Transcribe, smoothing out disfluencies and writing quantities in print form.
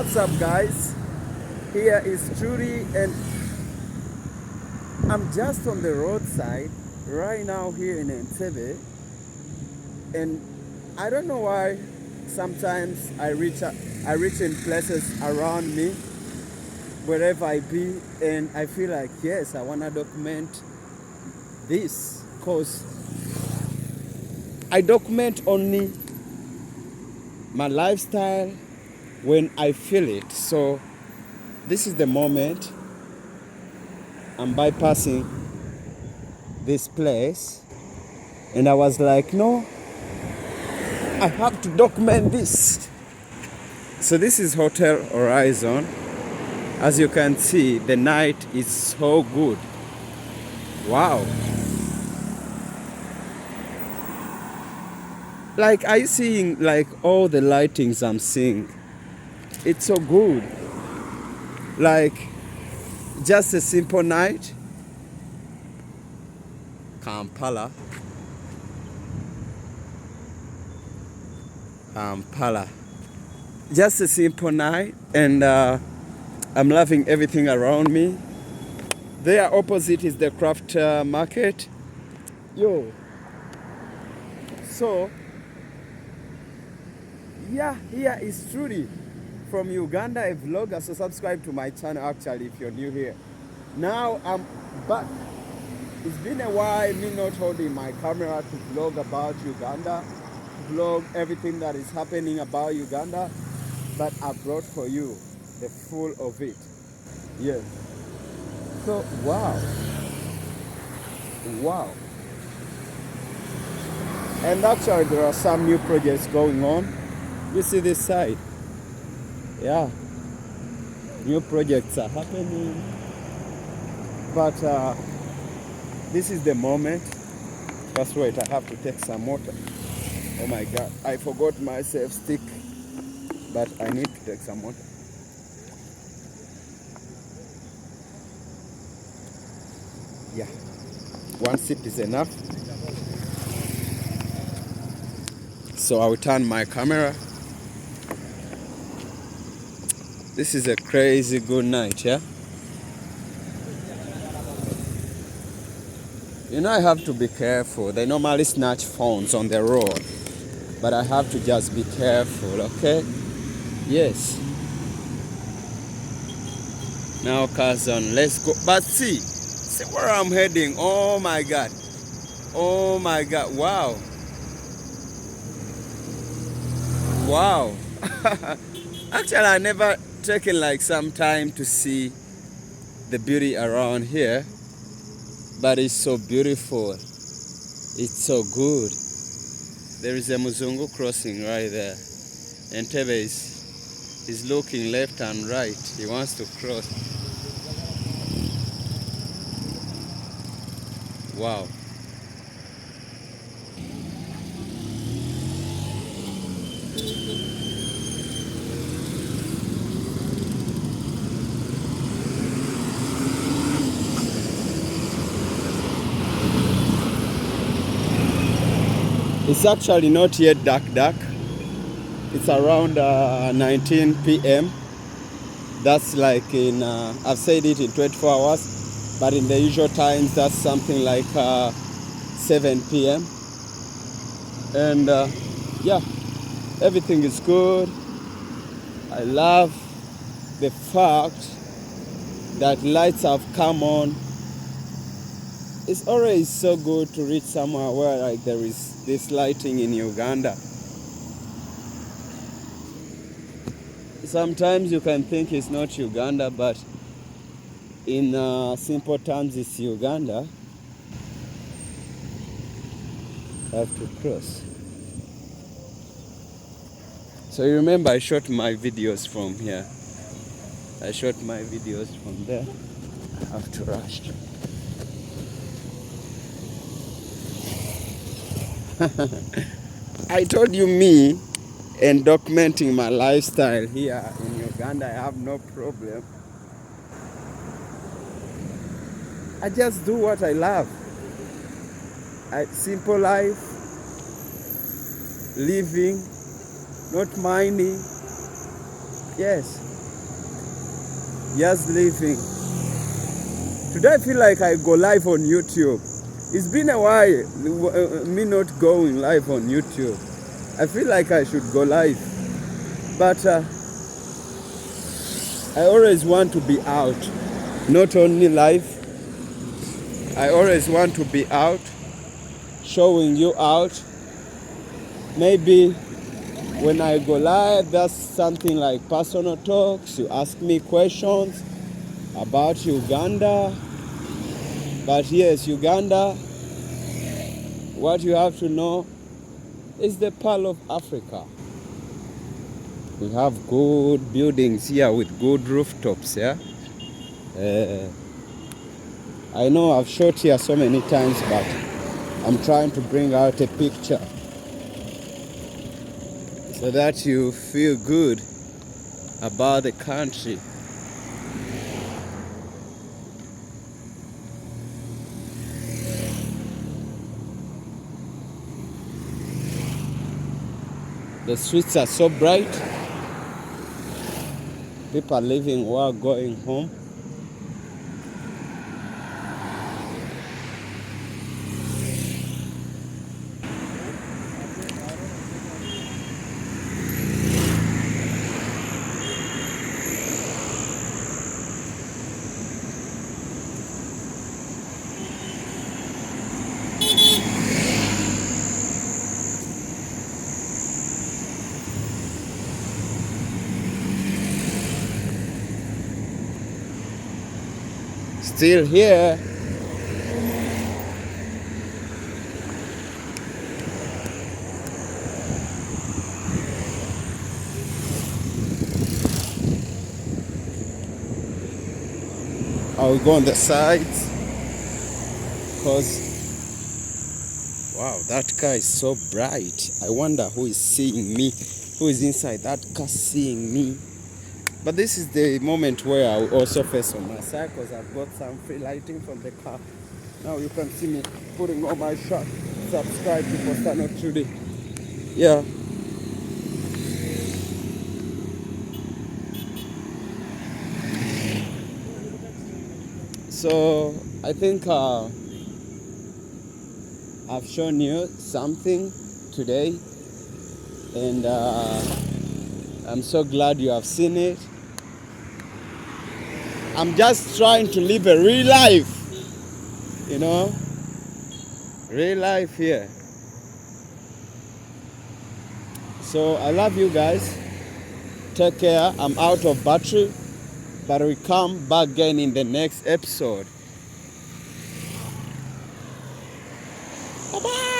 What's up, guys? Here is Trudy, and I'm just on the roadside right now here in Entebbe, and I don't know why sometimes I reach in places around me, wherever I be, and I feel like, yes, I want to document this, because I document only my lifestyle when I feel it. So this is the moment I'm bypassing this place, and I was like, no, I have to document this. So this is Hotel Horizon. As you can see, the night is so good. Wow. Like, are you seeing like all the lightings I'm seeing? It's so good. Like, just a simple night. Kampala. Just a simple night, and I'm loving everything around me. There opposite is the craft market. Yo. So, yeah, here is Trudy from Uganda, a vlogger. So subscribe to my channel actually if you're new here. Now I'm back. It's been a while me not holding my camera to vlog about Uganda, to vlog everything that is happening about Uganda, but I brought for you the full of it. Yes. So, wow. And actually there are some new projects going on. You see this side? Yeah. New projects are happening. But this is the moment. Just wait, I have to take some water. Oh my God, I forgot my self stick, but I need to take some water. Yeah, one sip is enough. So I will turn my camera. This is a crazy good night, yeah? You know, I have to be careful. They normally snatch phones on the road, but I have to just be careful, okay? Yes. Now, cousin, let's go. But see where I'm heading. Oh my God. Oh my God. Wow. Wow. Actually, I never taken like some time to see the beauty around here, but it's so beautiful. It's so good. There is a Muzungu crossing right there. Entebbe is looking left and right. He wants to cross. Wow. It's actually not yet dark. It's around 19 p.m. That's like in, I've said it in 24 hours, but in the usual times, that's something like 7 p.m. And yeah, everything is good. I love the fact that lights have come on. It's always so good to reach somewhere where like there is this lighting in Uganda. Sometimes you can think it's not Uganda, but in simple terms it's Uganda. I have to cross. So you remember I shot my videos from here. I shot my videos from there. I have to rush. I told you, me and documenting my lifestyle here in Uganda, I have no problem. I just do what I love. Simple life, living, not minding. Yes. just living. Today I feel like I go live on YouTube. It's been a while, me not going live on YouTube. I feel like I should go live. But I always want to be out. Not only live, I always want to be out, showing you out. Maybe when I go live, that's something like personal talks. You ask me questions about Uganda. But yes, Uganda, what you have to know is the Pearl of Africa. We have good buildings here with good rooftops, yeah? I know I've shot here so many times, but I'm trying to bring out a picture so that you feel good about the country. The streets are so bright. People are leaving while going home. Still here. I will go on the sides because wow, that car is so bright. I wonder who is seeing me, who is inside that car seeing me. But this is the moment where I will also face on my side because I've got some free lighting from the car. Now you can see me putting on my shirt. Subscribe before start not today. Yeah. So I think I've shown you something today, and I'm so glad you have seen it. I'm just trying to live a real life, you know, real life here. So I love you guys. Take care. I'm out of battery, but we come back again in the next episode. Bye-bye.